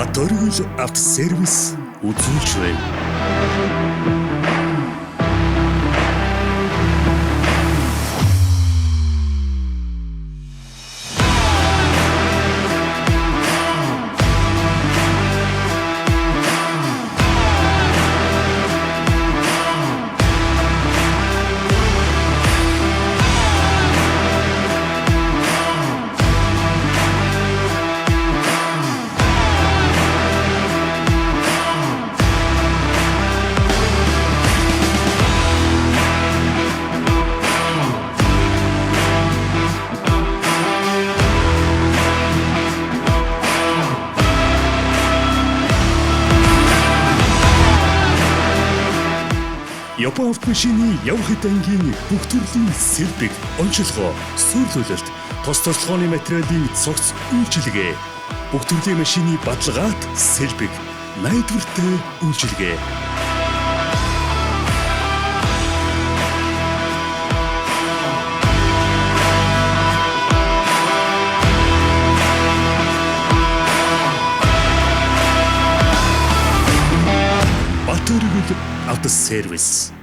Батөргөл автосервис үзүүлж байна. Япон автомашины явах ангийн бүх төрлийн сэрбэг, онцлогоо, сүрлүүлэлт, тус тослогооны материалын цогц үйлчилгээ, бүх төрлийн машины баталгаат сэрбэг, найдвартай үйлчилгээ. Батөргөл автосервис.